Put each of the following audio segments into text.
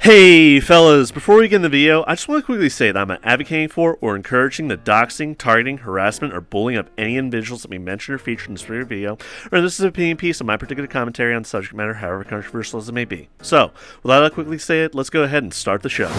Hey fellas, before we get in the video, I just want to quickly say that I'm not advocating for or encouraging the doxing, targeting, harassment, or bullying of any individuals that we mention or feature in this video, or this is an opinion piece of my particular commentary on the subject matter, however controversial as it may be. So, without I quickly say it, let's go ahead and start the show.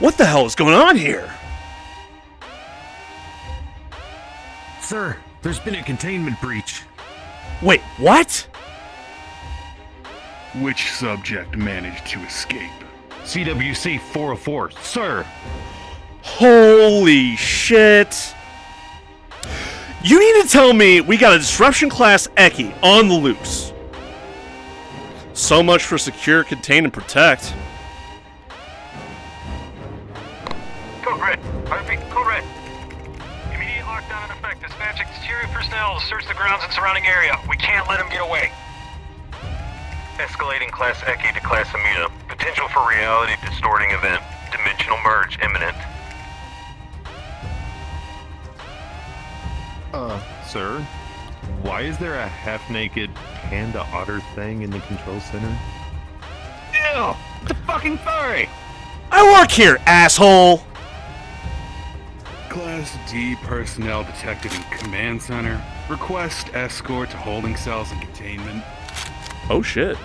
What the hell is going on here? Sir, there's been a containment breach. Wait, what? Which subject managed to escape? CWC 404, sir! Holy shit! You need to tell me we got a disruption class Eki on the loose. So much for secure, contain, and protect. Code Red. I repeat, Code Red. Immediate lockdown in effect. Dispatch exterior personnel to search the grounds and surrounding area. We can't let them get away. Escalating Class Eki to Class Amina. Potential for reality distorting event. Dimensional merge imminent. Sir? Why is there a half-naked panda otter thing in the control center? Ew! It's a fucking furry! I work here, asshole! Class D personnel detected in command center. Request escort to holding cells and containment. Oh shit.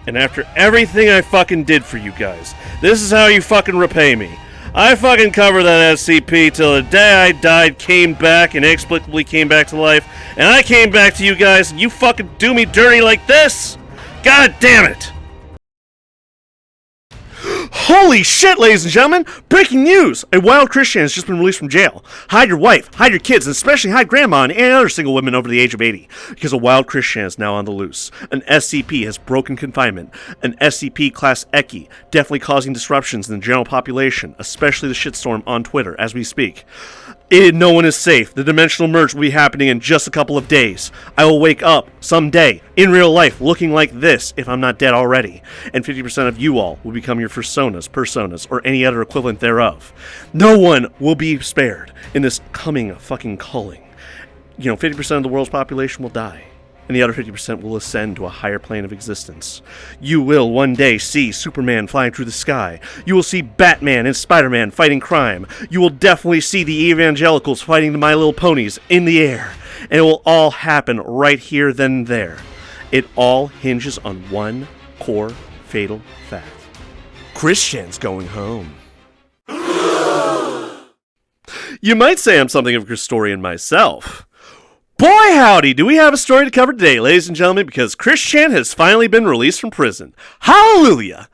And after everything I fucking did for you guys, this is how you fucking repay me. I fucking covered that SCP till the day I died, came back, and inexplicably came back to life, and I came back to you guys, and you fucking do me dirty like this? God damn it! Holy shit, ladies and gentlemen! Breaking news! A wild Christian has just been released from jail. Hide your wife, hide your kids, and especially hide grandma and any other single women over the age of 80. Because a wild Christian is now on the loose. An SCP has broken confinement. An SCP class Eki, definitely causing disruptions in the general population, especially the shitstorm on Twitter as we speak. No one is safe. The dimensional merge will be happening in just a couple of days. I will wake up someday in real life looking like this if I'm not dead already. And 50% of you all will become your personas, or any other equivalent thereof. No one will be spared in this coming fucking culling. 50% of the world's population will die. And the other 50% will ascend to a higher plane of existence. You will one day see Superman flying through the sky. You will see Batman and Spider-Man fighting crime. You will definitely see the evangelicals fighting the My Little Ponies in the air. And it will all happen right here, then and there. It all hinges on one core fatal fact. Christian's going home. You might say I'm something of a historian myself. Boy howdy, do we have a story to cover today, ladies and gentlemen, because Christian has finally been released from prison. Hallelujah!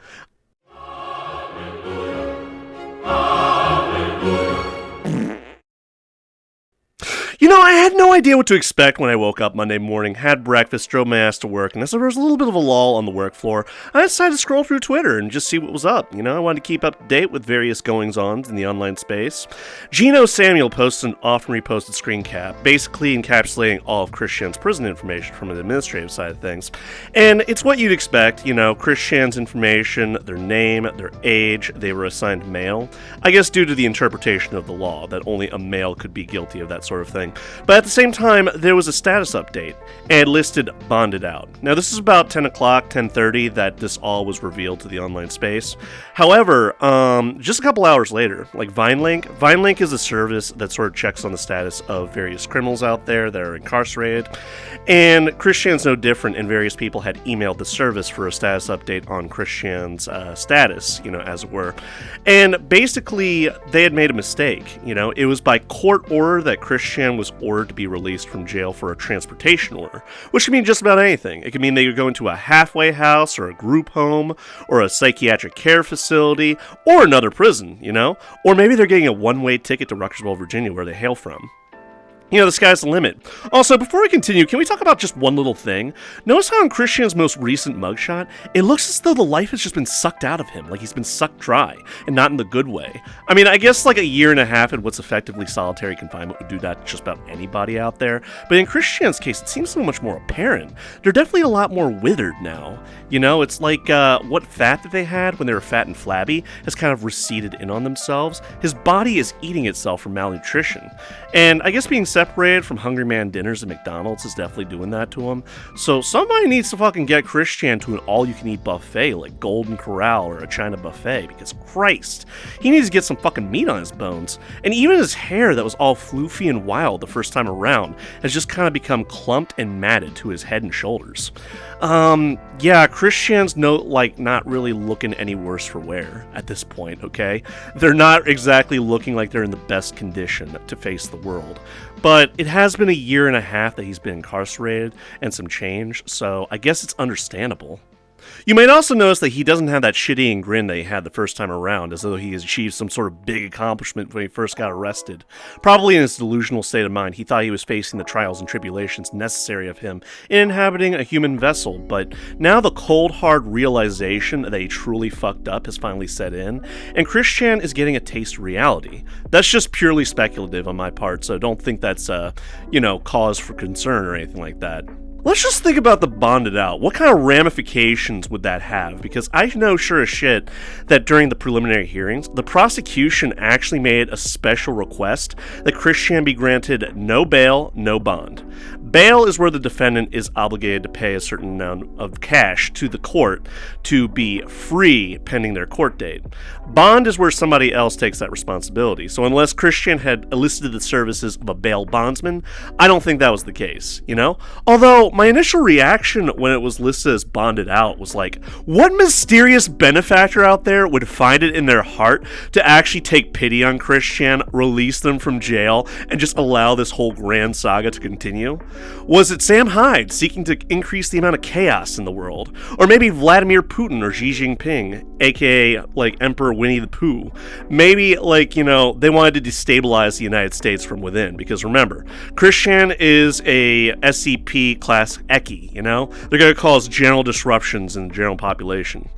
I had no idea what to expect when I woke up Monday morning, had breakfast, drove my ass to work, and as there was a little bit of a lull on the work floor, I decided to scroll through Twitter and just see what was up. I wanted to keep up to date with various goings-ons in the online space. Gino Samuel posted an often reposted screen cap, basically encapsulating all of Christian's prison information from an administrative side of things. And it's what you'd expect, Christian's information, their name, their age, they were assigned male. I guess due to the interpretation of the law, that only a male could be guilty of that sort of thing. But at the same time, there was a status update, and it listed bonded out. Now, this is about 10 o'clock, 10:30, that this all was revealed to the online space. However, just a couple hours later, like VineLink is a service that sort of checks on the status of various criminals out there that are incarcerated, and Christian's no different, and various people had emailed the service for a status update on Christian's status, as it were. And basically, they had made a mistake, it was by court order that Christian was ordered to be released from jail for a transportation order, which can mean just about anything. It can mean they could go into a halfway house, or a group home, or a psychiatric care facility, or another prison, Or maybe they're getting a one-way ticket to Ruckersville, Virginia, where they hail from. You know, the sky's the limit. Also, before we continue, can we talk about just one little thing? Notice how in Christian's most recent mugshot, it looks as though the life has just been sucked out of him, like he's been sucked dry, and not in the good way. I mean, I guess like a year and a half in what's effectively solitary confinement would do that to just about anybody out there, but in Christian's case, it seems so much more apparent. They're definitely a lot more withered now. You know, it's like what fat that they had when they were fat and flabby has kind of receded in on themselves. His body is eating itself from malnutrition. And I guess being separated from Hungry Man dinners at McDonald's is definitely doing that to him. So somebody needs to fucking get Christian to an all-you-can-eat buffet like Golden Corral or a China buffet, because Christ, he needs to get some fucking meat on his bones. And even his hair that was all floofy and wild the first time around has just kind of become clumped and matted to his head and shoulders. Yeah, Christian's not really looking any worse for wear at this point, okay? They're not exactly looking like they're in the best condition to face the world. But it has been a year and a half that he's been incarcerated and some change, so I guess it's understandable. You might also notice that he doesn't have that shit-eating grin that he had the first time around, as though he has achieved some sort of big accomplishment when he first got arrested. Probably in his delusional state of mind, he thought he was facing the trials and tribulations necessary of him in inhabiting a human vessel, but now the cold, hard realization that he truly fucked up has finally set in, and Christian is getting a taste of reality. That's just purely speculative on my part, so don't think that's, cause for concern or anything like that. Let's just think about the bonded out. What kind of ramifications would that have? Because I know sure as shit that during the preliminary hearings, the prosecution actually made a special request that Christian be granted no bail, no bond. Bail is where the defendant is obligated to pay a certain amount of cash to the court to be free pending their court date. Bond is where somebody else takes that responsibility. So unless Christian had elicited the services of a bail bondsman, I don't think that was the case, you know? Although my initial reaction when it was listed as bonded out was like, what mysterious benefactor out there would find it in their heart to actually take pity on Christian, release them from jail, and just allow this whole grand saga to continue? Was it Sam Hyde seeking to increase the amount of chaos in the world? Or maybe Vladimir Putin or Xi Jinping, aka Emperor Winnie the Pooh? Maybe they wanted to destabilize the United States from within, because remember, Christian is a SCP class Eckie, They're going to cause general disruptions in the general population.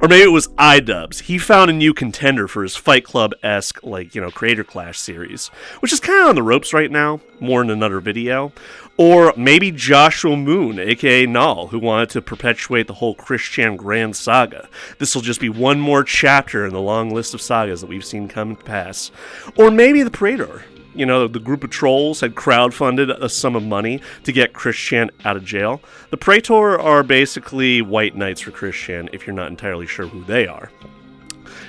Or maybe it was iDubbbz. He found a new contender for his Fight Club-esque, Creator Clash series, which is kind of on the ropes right now, more in another video. Or maybe Joshua Moon, aka Null, who wanted to perpetuate the whole Christian Grand Saga. This will just be one more chapter in the long list of sagas that we've seen come to pass. Or maybe the Praetor. The group of trolls had crowdfunded a sum of money to get Christian out of jail. The Praetor are basically white knights for Christian, if you're not entirely sure who they are.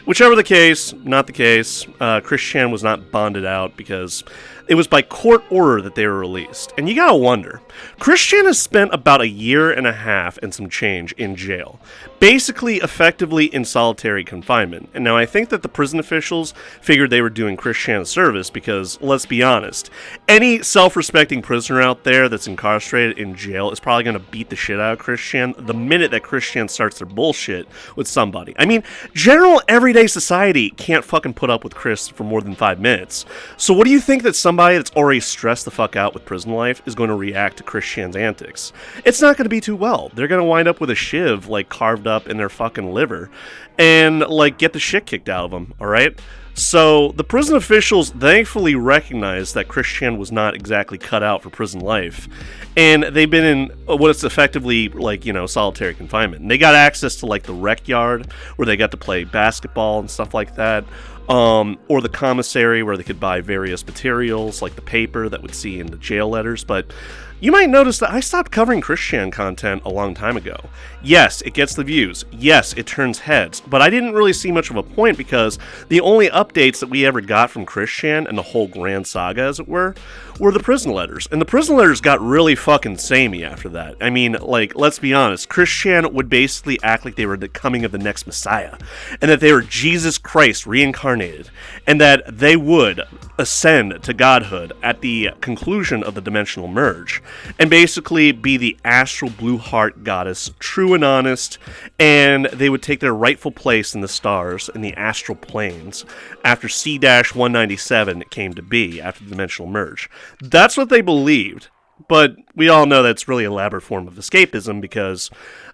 Whichever the case, not the case, Christian was not bonded out because it was by court order that they were released. And you gotta wonder, Christian has spent about a year and a half and some change in jail, basically effectively in solitary confinement. And now I think that the prison officials figured they were doing Christian a service because, let's be honest, any self-respecting prisoner out there that's incarcerated in jail is probably gonna beat the shit out of Christian the minute that Christian starts their bullshit with somebody. I mean, general everyday society can't fucking put up with Chris for more than 5 minutes. So what do you think that somebody that's already stressed the fuck out with prison life is going to react to Christian's antics? It's not going to be too well. They're going to wind up with a shiv carved up in their fucking liver and get the shit kicked out of them, alright? So the prison officials thankfully recognized that Christian was not exactly cut out for prison life, and they've been in what is effectively solitary confinement. And they got access to the rec yard where they got to play basketball and stuff like that. Or the commissary where they could buy various materials like the paper that would see in the jail letters. But you might notice that I stopped covering Christian content a long time ago. Yes, it gets the views. Yes, it turns heads. But I didn't really see much of a point because the only updates that we ever got from Christian and the whole grand saga, as it were the prison letters. And the prison letters got really fucking samey after that. I mean, let's be honest. Christian would basically act like they were the coming of the next Messiah. And that they were Jesus Christ reincarnated. And that they would ascend to godhood at the conclusion of the dimensional merge. And basically be the astral blue heart goddess, true and honest, and they would take their rightful place in the stars in the astral planes after C-197 came to be after the dimensional merge. That's what they believed. But we all know that's really an elaborate form of escapism because,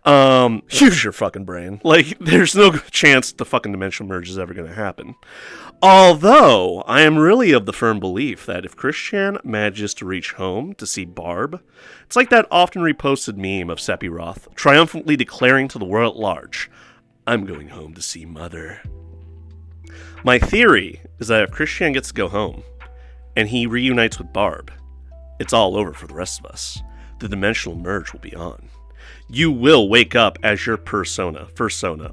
use your fucking brain. Like, there's no chance the fucking dimensional merge is ever going to happen. Although, I am really of the firm belief that if Christian manages to reach home to see Barb, it's like that often reposted meme of Sephiroth triumphantly declaring to the world at large, I'm going home to see Mother. My theory is that if Christian gets to go home, and he reunites with Barb, it's all over for the rest of us. The dimensional merge will be on. You will wake up as your persona,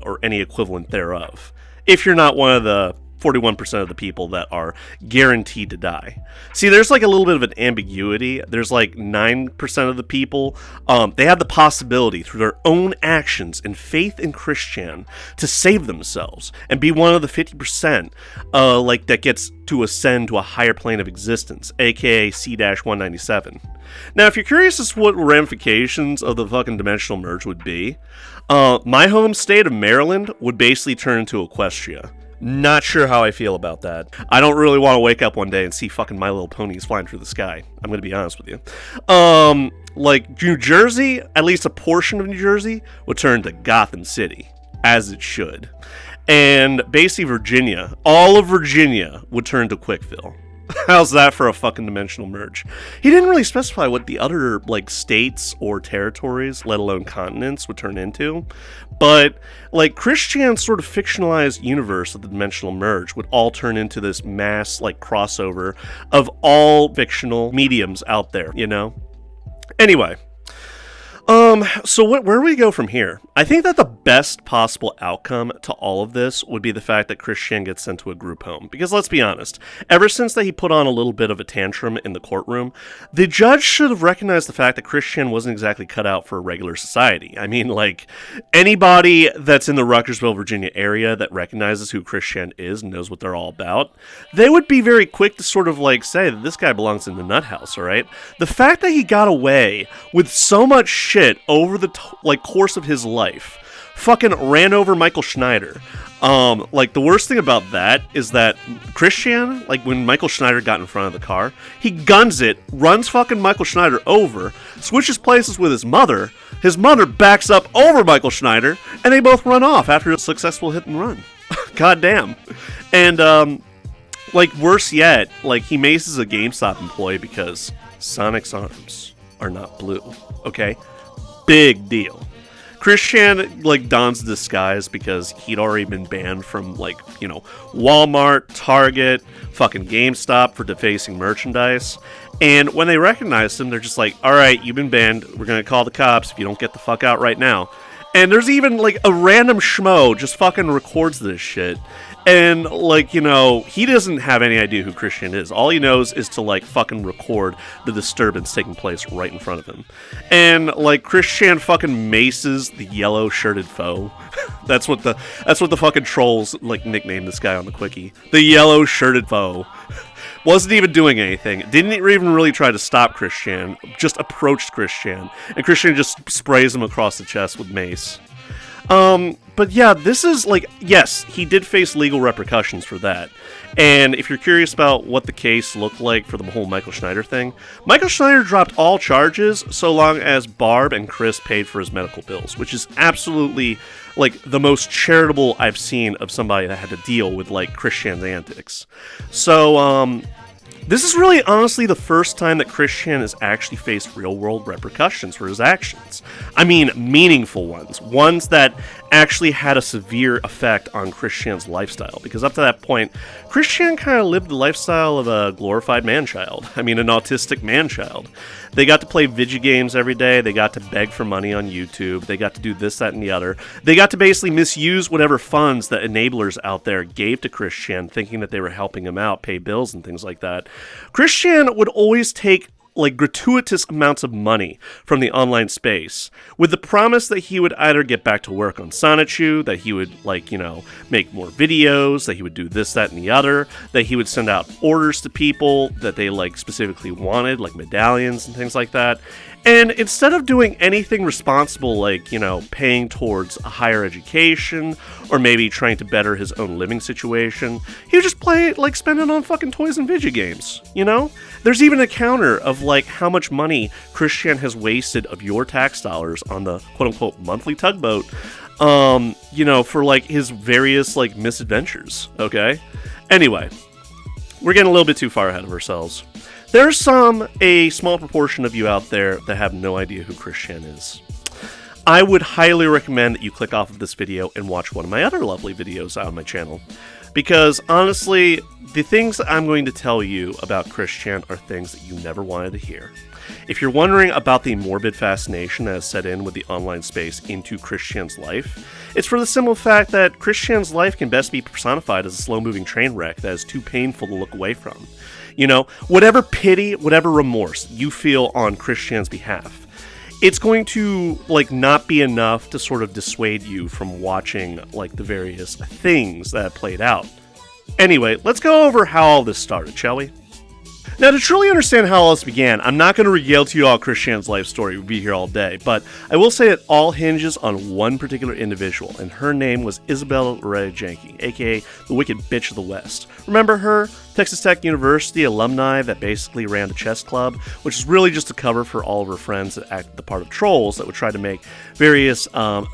or any equivalent thereof, if you're not one of the 41% of the people that are guaranteed to die. See, there's like a little bit of an ambiguity. There's like 9% of the people, they have the possibility through their own actions and faith in Christian to save themselves and be one of the 50% like that gets to ascend to a higher plane of existence, aka C-197. Now, if you're curious as to what ramifications of the fucking dimensional merge would be, my home state of Maryland would basically turn into Equestria. Not sure how I feel about that. I don't really want to wake up one day and see fucking My Little Ponies flying through the sky. I'm going to be honest with you. Like, New Jersey, at least a portion of New Jersey, would turn to Gotham City, as it should. And basically Virginia, all of Virginia would turn to Quickville. How's that for a fucking dimensional merge? He didn't really specify what the other, like, states or territories, let alone continents, would turn into. But, like, Christian's sort of fictionalized universe of the dimensional merge would all turn into this mass, like, crossover of all fictional mediums out there, you know? Anyway. So where do we go from here? I think that the best possible outcome to all of this would be the fact that Christian gets sent to a group home. Because let's be honest, ever since that he put on a little bit of a tantrum in the courtroom, the judge should have recognized the fact that Christian wasn't exactly cut out for a regular society. I mean, like, anybody that's in the Ruckersville, Virginia area that recognizes who Christian is and knows what they're all about, they would be very quick to sort of, like, say that this guy belongs in the nut house, alright? The fact that he got away with so much shit over the course of his life, fucking ran over Michael Schneider. Like, the worst thing about that is that Christian, like, when Michael Schneider got in front of the car, he guns it, runs fucking Michael Schneider over, switches places with his mother backs up over Michael Schneider, and they both run off after a successful hit and run. God damn. And, like, worse yet, like, he maces a GameStop employee because Sonic's arms are not blue, okay? Big deal. Christian, like, dons a disguise because he'd already been banned from, like, you know, Walmart, Target, fucking GameStop for defacing merchandise. And when they recognized him, they're just like, alright, you've been banned. We're gonna call the cops if you don't get the fuck out right now. And there's even, like, a random schmo just fucking records this shit. And, like, you know, he doesn't have any idea who Christian is. All he knows is to, like, fucking record the disturbance taking place right in front of him. And, like, Christian fucking maces the yellow-shirted foe. That's what the fucking trolls, like, nicknamed this guy on the quickie. The yellow-shirted foe. Wasn't even doing anything. Didn't even really try to stop Christian. Just approached Christian. And Christian just sprays him across the chest with mace. But yeah, this is, like, yes, he did face legal repercussions for that. And if you're curious about what the case looked like for the whole Michael Schneider thing, Michael Schneider dropped all charges so long as Barb and Chris paid for his medical bills, which is absolutely, like, the most charitable I've seen of somebody that had to deal with, like, Christian's antics. So, this is really honestly the first time that Christian has actually faced real-world repercussions for his actions. I mean, meaningful ones. Ones that actually had a severe effect on Christian's lifestyle. Because up to that point, Christian kind of lived the lifestyle of a glorified man-child. I mean, an autistic man-child. They got to play video games every day. They got to beg for money on YouTube. They got to do this, that, and the other. They got to basically misuse whatever funds that enablers out there gave to Christian, thinking that they were helping him out, pay bills and things like that. Christian would always take, like, gratuitous amounts of money from the online space, with the promise that he would either get back to work on Sonichu, that he would, like, you know, make more videos, that he would do this, that, and the other, that he would send out orders to people that they, like, specifically wanted, like medallions and things like that. And instead of doing anything responsible like, paying towards a higher education or maybe trying to better his own living situation, he would just spend it on fucking toys and video games, There's even a counter of how much money Christian has wasted of your tax dollars on the quote-unquote monthly tugboat, for his various misadventures, okay? Anyway, we're getting a little bit too far ahead of ourselves. There's a small proportion of you out there that have no idea who Christian is. I would highly recommend that you click off of this video and watch one of my other lovely videos out on my channel. Because, honestly, the things that I'm going to tell you about Christian are things that you never wanted to hear. If you're wondering about the morbid fascination that has set in with the online space into Christian's life, it's for the simple fact that Christian's life can best be personified as a slow-moving train wreck that is too painful to look away from. Whatever pity, whatever remorse you feel on Christian's behalf, it's going to, not be enough to sort of dissuade you from watching, the various things that have played out. Anyway, let's go over how all this started, shall we? Now, to truly understand how all this began, I'm not going to regale to you all Christian's life story. We'll be here all day, but I will say it all hinges on one particular individual, and her name was Isabella Loretta Janke, aka the Wicked Bitch of the West. Remember her? Texas Tech University alumni that basically ran the chess club, which is really just a cover for all of her friends that acted the part of trolls that would try to make various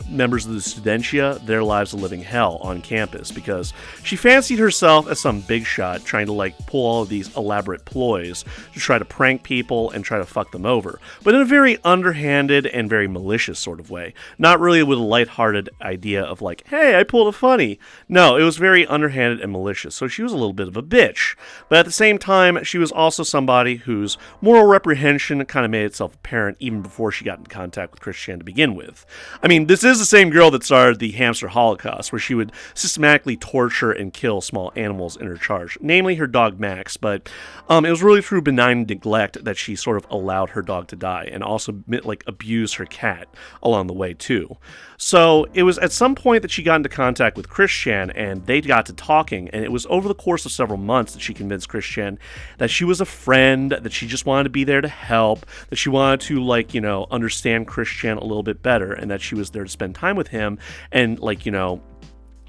members of the studentia their lives a living hell on campus, because she fancied herself as some big shot trying to pull all of these elaborate ploys to try to prank people and try to fuck them over, but in a very underhanded and very malicious sort of way, not really with a lighthearted idea of hey, I pulled a funny. No, it was very underhanded and malicious, so she was a little bit of a bitch. But at the same time, she was also somebody whose moral reprehension kind of made itself apparent even before she got in contact with Christian to begin with. I mean, this is the same girl that started the hamster holocaust, where she would systematically torture and kill small animals in her charge, namely her dog Max, but it was really through benign neglect that she sort of allowed her dog to die, and also abused her cat along the way too. So it was at some point that she got into contact with Christian, and they got to talking, and it was over the course of several months that she convinced Christian that she was a friend, that she just wanted to be there to help, that she wanted to understand Christian a little bit better, and that she was there to spend time with him and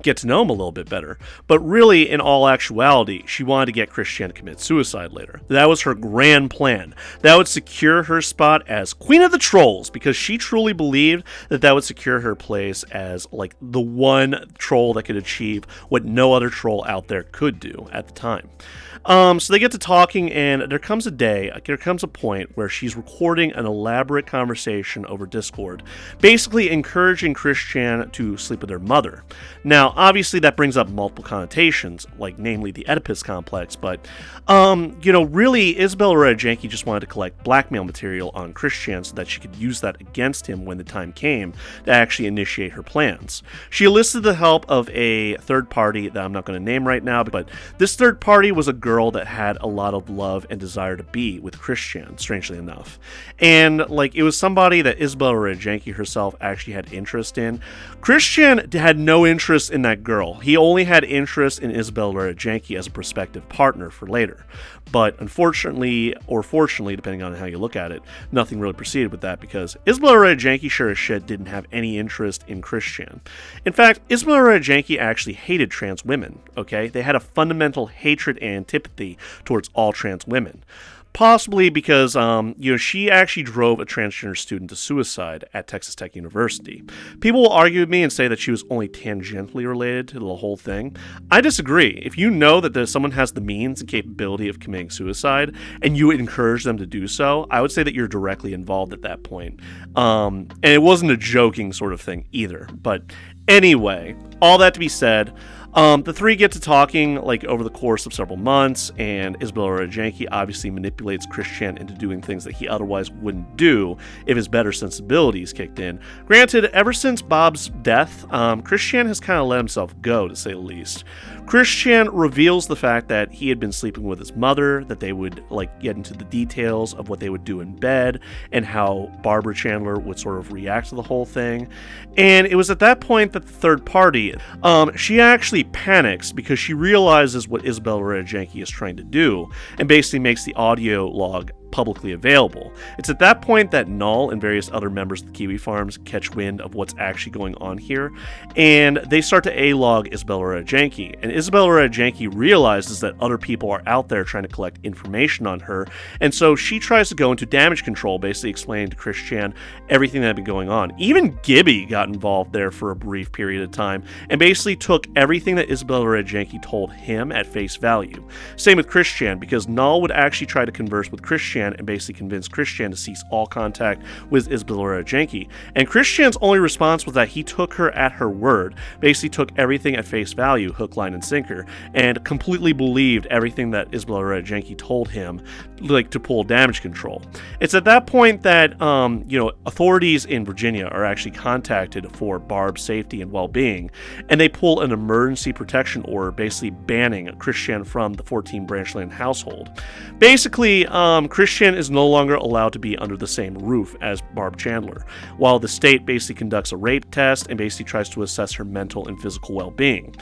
get to know him a little bit better. But really, in all actuality, she wanted to get Christian to commit suicide later. That was her grand plan. That would secure her spot as Queen of the Trolls, because she truly believed that that would secure her place as the one troll that could achieve what no other troll out there could do at the time. So they get to talking, and there comes a point where she's recording an elaborate conversation over Discord, basically encouraging Christian to sleep with her mother. Now, obviously that brings up multiple connotations, namely the Oedipus complex, but, really, Isabella Loretta Janke just wanted to collect blackmail material on Christian so that she could use that against him when the time came to actually initiate her plans. She enlisted the help of a third party that I'm not going to name right now, but this third party was a girl that had a lot of love and desire to be with Christian, strangely enough. And, it was somebody that Isabella Loretta Janke herself actually had interest in. Christian had no interest in that girl. He only had interest in Isabella Loretta Janke as a prospective partner for later. But unfortunately, or fortunately, depending on how you look at it, nothing really proceeded with that, because Isabella Loretta Janke sure as shit didn't have any interest in Christian. In fact, Isabella Loretta Janke actually hated trans women, okay? They had a fundamental hatred and antipathy towards all trans women. Possibly because, she actually drove a transgender student to suicide at Texas Tech University. People will argue with me and say that she was only tangentially related to the whole thing. I disagree. If you know that someone has the means and capability of committing suicide, and you encourage them to do so, I would say that you're directly involved at that point. And it wasn't a joking sort of thing either. But anyway, all that to be said, the three get to talking over the course of several months, and Isabella Loretta Janke obviously manipulates Christian into doing things that he otherwise wouldn't do if his better sensibilities kicked in. Granted, ever since Bob's death, Christian has kind of let himself go, to say the least. Christian reveals the fact that he had been sleeping with his mother, that they would get into the details of what they would do in bed, and how Barbara Chandler would sort of react to the whole thing. And it was at that point that the third party, she actually panics because she realizes what Isabella Loretta Janke is trying to do, and basically makes the audio log publicly available. It's at that point that Null and various other members of the Kiwi Farms catch wind of what's actually going on here, and they start to A-log Isabella Radjanki. And Isabella Radjanki realizes that other people are out there trying to collect information on her, and so she tries to go into damage control, basically explaining to Christian everything that had been going on. Even Gibby got involved there for a brief period of time, and basically took everything that Isabella Radjanki told him at face value. Same with Christian, because Null would actually try to converse with Christian and basically convince Christian to cease all contact with Isabella Radjanki. And Christian's only response was that he took her at her word, basically took everything at face value, hook, line, and sinker, and completely believed everything that Isabella Radjanki told him, like, to pull damage control. It's at that point that, authorities in Virginia are actually contacted for Barb's safety and well-being, and they pull an emergency protection order, basically banning Christian from the 14 Branchland household. Basically, Christian is no longer allowed to be under the same roof as Barb Chandler, while the state basically conducts a rape test and basically tries to assess her mental and physical well-being.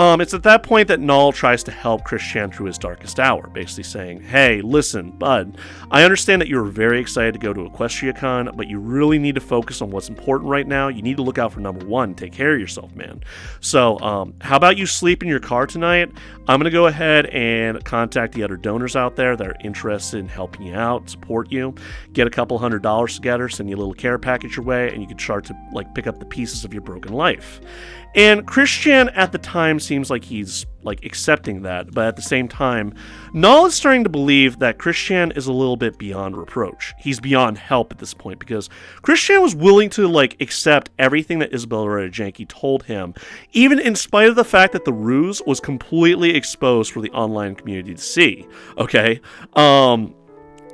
It's at that point that Null tries to help Christian through his darkest hour, basically saying, hey, listen, bud, I understand that you're very excited to go to EquestriaCon, but you really need to focus on what's important right now. You need to look out for number one, take care of yourself, man. So, how about you sleep in your car tonight? I'm going to go ahead and contact the other donors out there that are interested in helping you out, support you, get a couple $100 together, send you a little care package your way, and you can start to, pick up the pieces of your broken life. And Christian at the time seems like he's accepting that, but at the same time, Null is starting to believe that Christian is a little bit beyond reproach. He's beyond help at this point, because Christian was willing to accept everything that Isabella Radjanki told him, even in spite of the fact that the ruse was completely exposed for the online community to see. Okay?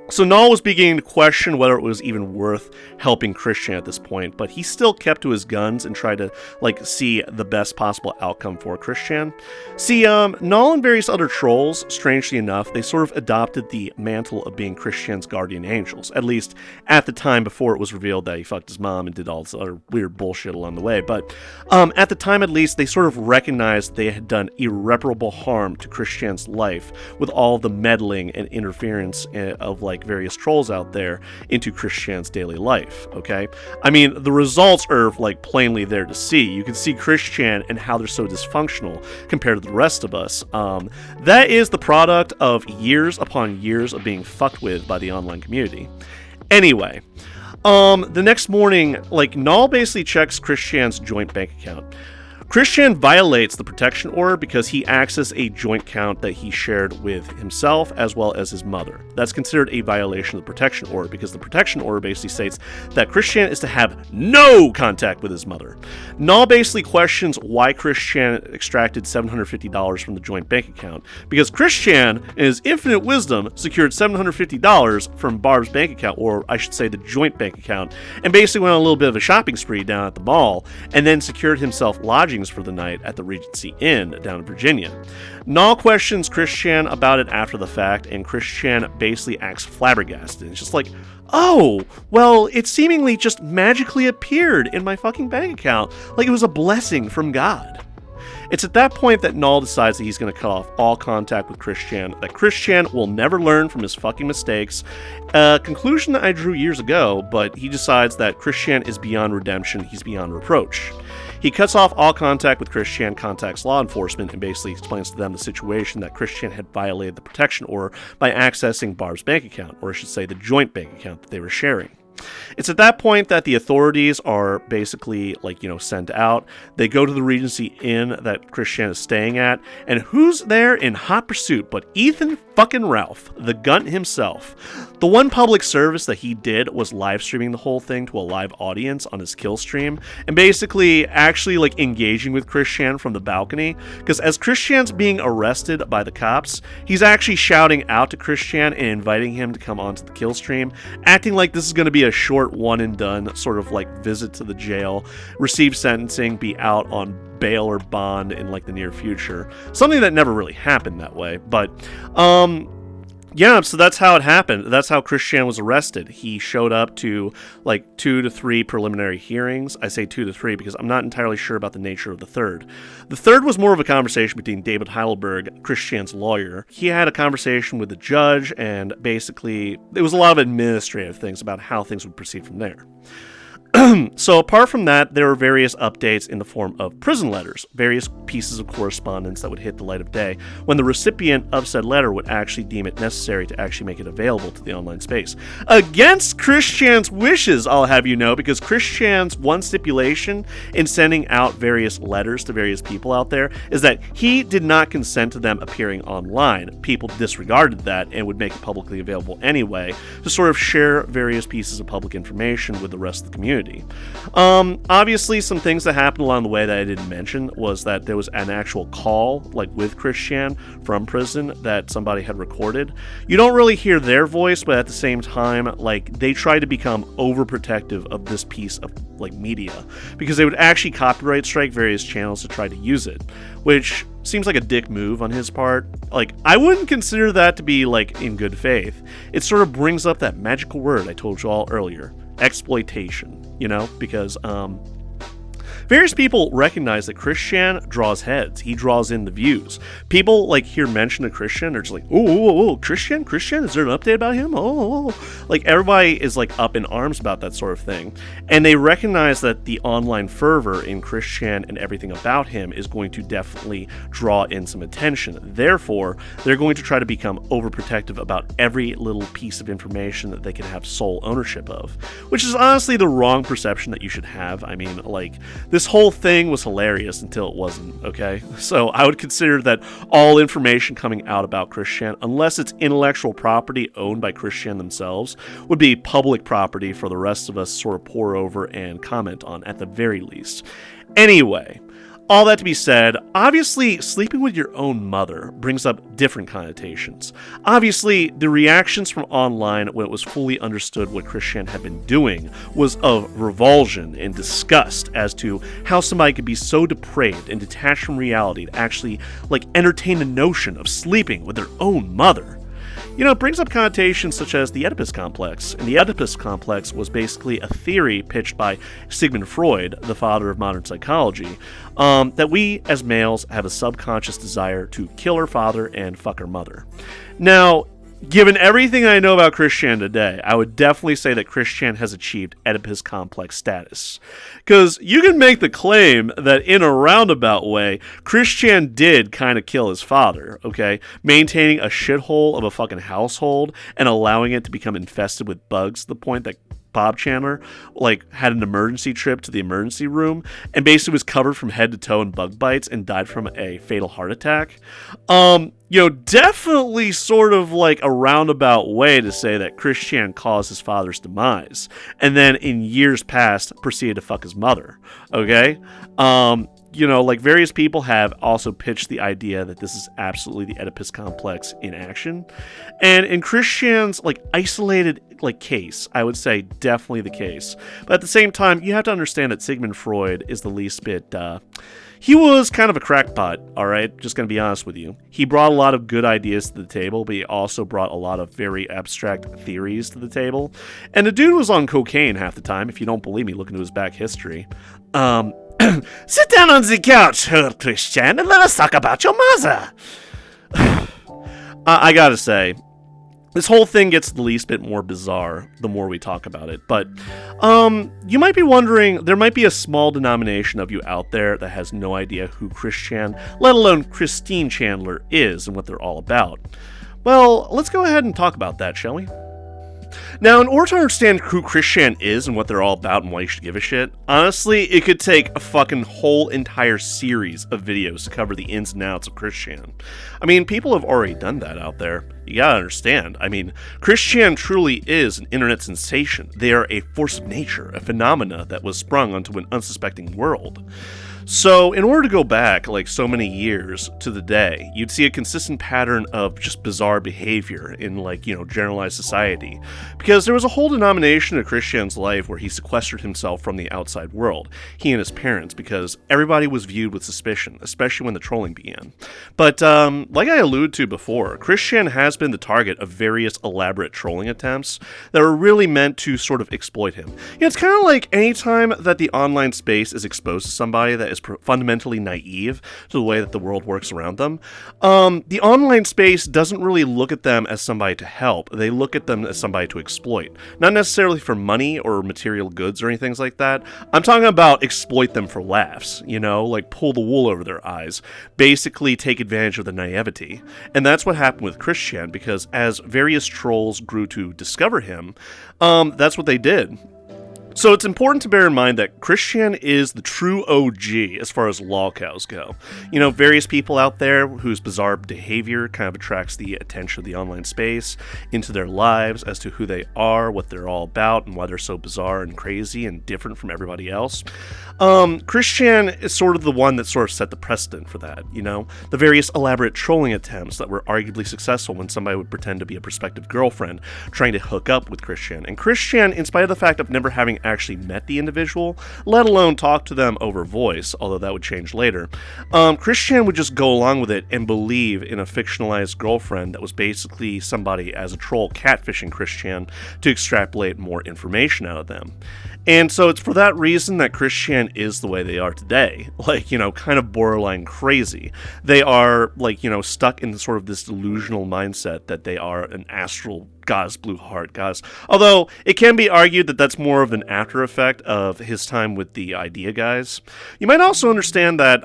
So Null was beginning to question whether it was even worth helping Christian at this point, but he still kept to his guns and tried to, see the best possible outcome for Christian. See, Null and various other trolls, strangely enough, they sort of adopted the mantle of being Christian's guardian angels, at least at the time before it was revealed that he fucked his mom and did all this other weird bullshit along the way. But at the time, at least, they sort of recognized they had done irreparable harm to Christian's life with all the meddling and interference of, various trolls out there into Christian's daily life, okay? I mean, the results are, plainly there to see. You can see Christian and how they're so dysfunctional compared to the rest of us. That is the product of years upon years of being fucked with by the online community. Anyway, the next morning, Null basically checks Christian's joint bank account. Christian violates the protection order because he accessed a joint account that he shared with himself as well as his mother. That's considered a violation of the protection order because the protection order basically states that Christian is to have no contact with his mother. Null basically questions why Christian extracted $750 from the joint bank account, because Christian, in his infinite wisdom, secured $750 from Barb's bank account, or I should say the joint bank account, and basically went on a little bit of a shopping spree down at the mall, and then secured himself lodging for the night at the Regency Inn down in Virginia. Null questions Christian about it after the fact, and Christian basically acts flabbergasted. It's just oh, well, it seemingly just magically appeared in my fucking bank account, like it was a blessing from God. It's at that point that Null decides that he's going to cut off all contact with Christian, that Christian will never learn from his fucking mistakes, a conclusion that I drew years ago, but he decides that Christian is beyond redemption, he's beyond reproach. He cuts off all contact with Christian, contacts law enforcement, and basically explains to them the situation that Christian had violated the protection order by accessing Barb's bank account, or I should say the joint bank account that they were sharing. It's at that point that the authorities are basically, sent out. They go to the Regency Inn that Christian is staying at, and who's there in hot pursuit but Ethan fucking Ralph, the Gunt himself. The one public service that he did was live streaming the whole thing to a live audience on his kill stream, and basically actually engaging with Christian from the balcony, because as Christian's being arrested by the cops, he's actually shouting out to Christian and inviting him to come onto the kill stream, acting like this is going to be a short one and done sort of visit to the jail, receive sentencing, be out on bail or bond in the near future. Something that never really happened that way, but Yeah, so that's how it happened. That's how Christian was arrested. He showed up to like 2 to 3 preliminary hearings. I say 2 to 3 because I'm not entirely sure about the nature of the third. The third was more of a conversation between David Heidelberg, Christian's lawyer. He had a conversation with the judge, and basically it was a lot of administrative things about how things would proceed from there. So apart from that, there were various updates in the form of prison letters, various pieces of correspondence that would hit the light of day when the recipient of said letter would actually deem it necessary to actually make it available to the online space. Against Christian's wishes, I'll have you know, because Christian's one stipulation in sending out various letters to various people out there is that he did not consent to them appearing online. People disregarded that and would make it publicly available anyway to sort of share various pieces of public information with the rest of the community. Obviously, some things that happened along the way that I didn't mention was that there was an actual call, like with Christian from prison, that somebody had recorded. You don't really hear their voice, but at the same time, like, they try to become overprotective of this piece of like media because they would actually copyright strike various channels to try to use it, which seems like a dick move on his part. Like, I wouldn't consider that to be like in good faith. It sort of brings up that magical word I told you all earlier, exploitation, you know, because various people recognize that Christian draws heads. He draws in the views. People like hear mention of Christian, they're just like, oh, Christian, is there an update about him? Oh, like everybody is like up in arms about that sort of thing. And they recognize that the online fervor in Christian and everything about him is going to definitely draw in some attention. Therefore, they're going to try to become overprotective about every little piece of information that they can have sole ownership of, which is honestly the wrong perception that you should have. I mean, like, this whole thing was hilarious until it wasn't, okay? So I would consider that all information coming out about Christian, unless it's intellectual property owned by Christian themselves, would be public property for the rest of us to sort of pour over and comment on at the very least. Anyway, all that to be said, obviously, sleeping with your own mother brings up different connotations. Obviously, the reactions from online when it was fully understood what Christian had been doing was of revulsion and disgust as to how somebody could be so depraved and detached from reality to actually, like, entertain the notion of sleeping with their own mother. You know, it brings up connotations such as the Oedipus complex, and the Oedipus complex was basically a theory pitched by Sigmund Freud, the father of modern psychology, that we as males have a subconscious desire to kill our father and fuck our mother. Now, given everything I know about Christian today, I would definitely say that Christian has achieved Oedipus complex status. Because you can make the claim that in a roundabout way, Christian did kind of kill his father, okay? Maintaining a shithole of a fucking household and allowing it to become infested with bugs to the point that Bob Chandler, like, had an emergency trip to the emergency room and basically was covered from head to toe in bug bites and died from a fatal heart attack. You know, definitely sort of like a roundabout way to say that Christian caused his father's demise and then in years past proceeded to fuck his mother, okay? You know, like, various people have also pitched the idea that this is absolutely the Oedipus complex in action. And in Christian's, like, isolated, like, case, I would say definitely the case. But at the same time, you have to understand that Sigmund Freud is the least bit, he was kind of a crackpot, alright? Just gonna be honest with you. He brought a lot of good ideas to the table, but he also brought a lot of very abstract theories to the table. And the dude was on cocaine half the time. If you don't believe me, look into his back history. Sit down on the couch, Herr Christian, and let us talk about your mother. I gotta say, this whole thing gets the least bit more bizarre the more we talk about it. But you might be wondering, there might be a small denomination of you out there that has no idea who Christian, let alone Christine Chandler, is and what they're all about. Well, let's go ahead and talk about that, shall we? Now, in order to understand who Christian is and what they're all about and why you should give a shit, honestly, it could take a fucking whole entire series of videos to cover the ins and outs of Christian. I mean, people have already done that out there. You gotta understand. I mean, Christian truly is an internet sensation. They are a force of nature, a phenomena that was sprung onto an unsuspecting world. So, in order to go back, like, so many years to the day, you'd see a consistent pattern of just bizarre behavior in, like, you know, generalized society. Because there was a whole denomination of Christian's life where he sequestered himself from the outside world, he and his parents, because everybody was viewed with suspicion, especially when the trolling began. But, like I alluded to before, Christian has has been the target of various elaborate trolling attempts that are really meant to sort of exploit him. It's kind of like anytime that the online space is exposed to somebody that is fundamentally naive to the way that the world works around them, the online space doesn't really look at them as somebody to help. They look at them as somebody to exploit. Not necessarily for money or material goods or anything like that. I'm talking about exploit them for laughs, like pull the wool over their eyes, basically take advantage of the naivety. And that's what happened with Christian, because as various trolls grew to discover him, that's what they did. So it's important to bear in mind that Christian is the true OG as far as lolcows go. Various people out there whose bizarre behavior kind of attracts the attention of the online space into their lives as to who they are, what they're all about, and why they're so bizarre and crazy and different from everybody else. Christian is sort of the one that sort of set the precedent for that, The various elaborate trolling attempts that were arguably successful when somebody would pretend to be a prospective girlfriend trying to hook up with Christian. And Christian, in spite of the fact of never having actually met the individual, let alone talk to them over voice, although that would change later, Christian would just go along with it and believe in a fictionalized girlfriend that was basically somebody as a troll catfishing Christian to extrapolate more information out of them. And so it's for that reason that Christian is the way they are today. Kind of borderline crazy. They are, stuck in sort of this delusional mindset that they are an astral goddess, blue heart goddess. Although, it can be argued that that's more of an after effect of his time with the idea guys. You might also understand that,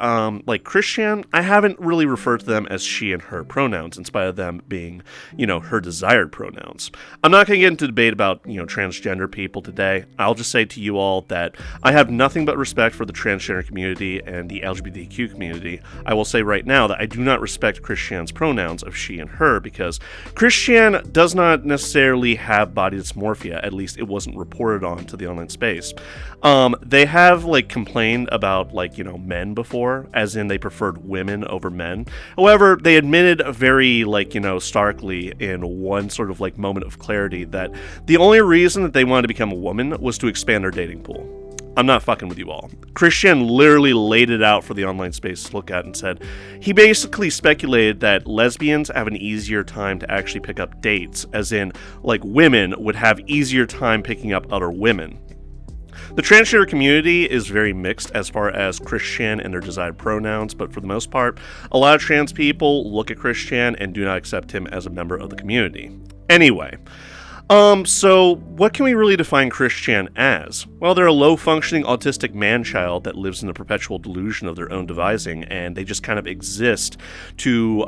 Christian, I haven't really referred to them as she and her pronouns, in spite of them being, her desired pronouns. I'm not going to get into debate about, transgender people today. I'll just say to you all that I have nothing but respect for the transgender community and the LGBTQ community. I will say right now that I do not respect Christian's pronouns of she and her, because Christian does not necessarily have body dysmorphia. At least it wasn't reported on to the online space. They have complained about men before, as in they preferred women over men. However, they admitted very starkly in one sort of moment of clarity that the only reason that they wanted to become a woman was to expand their dating pool. I'm not fucking with you all. Christian literally laid it out for the online space to look at and said he basically speculated that lesbians have an easier time to actually pick up dates, as in, women would have easier time picking up other women. The transgender community is very mixed as far as Christian and their desired pronouns, but for the most part, a lot of trans people look at Christian and do not accept him as a member of the community. Anyway, so what can we really define Christian as? Well, they're a low-functioning autistic man-child that lives in the perpetual delusion of their own devising, and they just kind of exist to,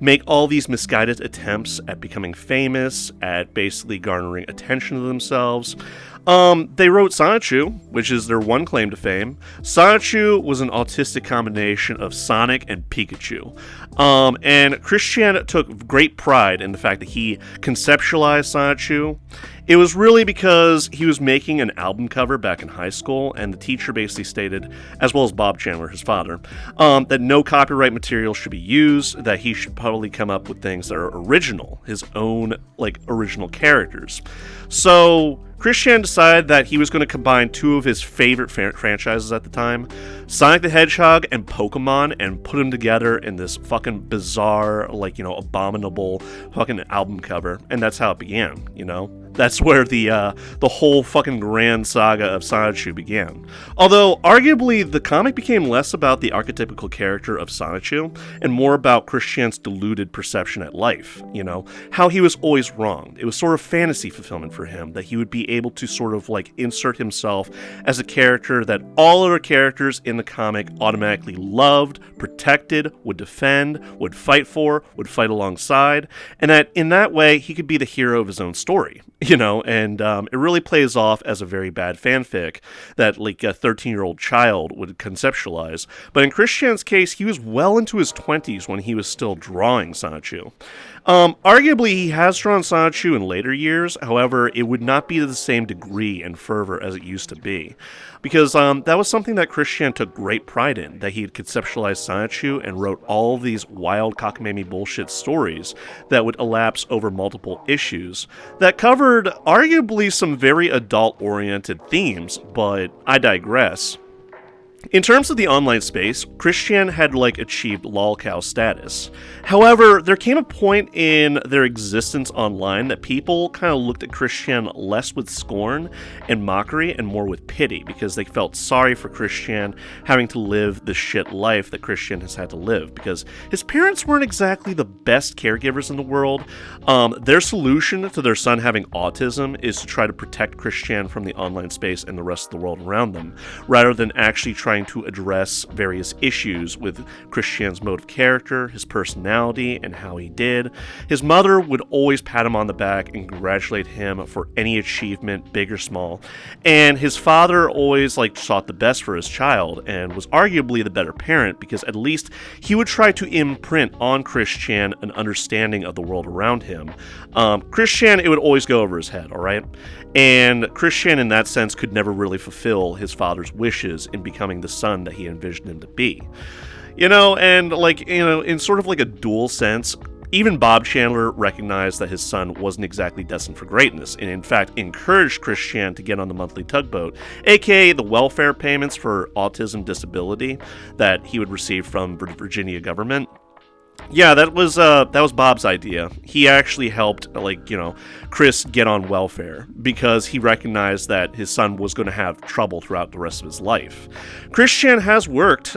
make all these misguided attempts at becoming famous, at basically garnering attention to themselves. They wrote Sonichu, which is their one claim to fame. Sonichu was an autistic combination of Sonic and Pikachu. And Christian took great pride in the fact that he conceptualized Sonichu. It was really because he was making an album cover back in high school, and the teacher basically stated, as well as Bob Chandler, his father, that no copyright material should be used, that he should probably come up with things that are original, his own, original characters. So Christian decided that he was going to combine two of his favorite franchises at the time, Sonic the Hedgehog and Pokemon, and put them together in this fucking bizarre, abominable fucking album cover. And that's how it began, That's where the whole fucking grand saga of Sonichu began. Although, arguably, the comic became less about the archetypical character of Sonichu and more about Christian's deluded perception at life, how he was always wronged. It was sort of fantasy fulfillment for him, that he would be able to sort of insert himself as a character that all other characters in the comic automatically loved, protected, would defend, would fight for, would fight alongside, and that in that way he could be the hero of his own story. And it really plays off as a very bad fanfic that a 13-year-old child would conceptualize. But in Christian's case, he was well into his 20s when he was still drawing Sonichu. Arguably, he has drawn Sonichu in later years, however, it would not be to the same degree and fervor as it used to be. Because that was something that Christian took great pride in, that he had conceptualized Sonichu and wrote all of these wild cockamamie bullshit stories that would elapse over multiple issues that covered arguably some very adult-oriented themes, but I digress. In terms of the online space, Christian had achieved lolcow status. However, there came a point in their existence online that people kind of looked at Christian less with scorn and mockery and more with pity, because they felt sorry for Christian having to live the shit life that Christian has had to live, because his parents weren't exactly the best caregivers in the world. Their solution to their son having autism is to try to protect Christian from the online space and the rest of the world around them, rather than actually trying to address various issues with Christian's mode of character, his personality, and how he did. His mother would always pat him on the back and congratulate him for any achievement, big or small, and his father always sought the best for his child and was arguably the better parent, because at least he would try to imprint on Christian an understanding of the world around him. Christian, it would always go over his head, alright? And Christian, in that sense, could never really fulfill his father's wishes in becoming the son that he envisioned him to be. And in sort of a dual sense, even Bob Chandler recognized that his son wasn't exactly destined for greatness, and in fact encouraged Christian to get on the monthly tugboat, aka the welfare payments for autism disability that he would receive from the Virginia government. Yeah, that was Bob's idea. He actually helped, Chris get on welfare because he recognized that his son was going to have trouble throughout the rest of his life. Christian has worked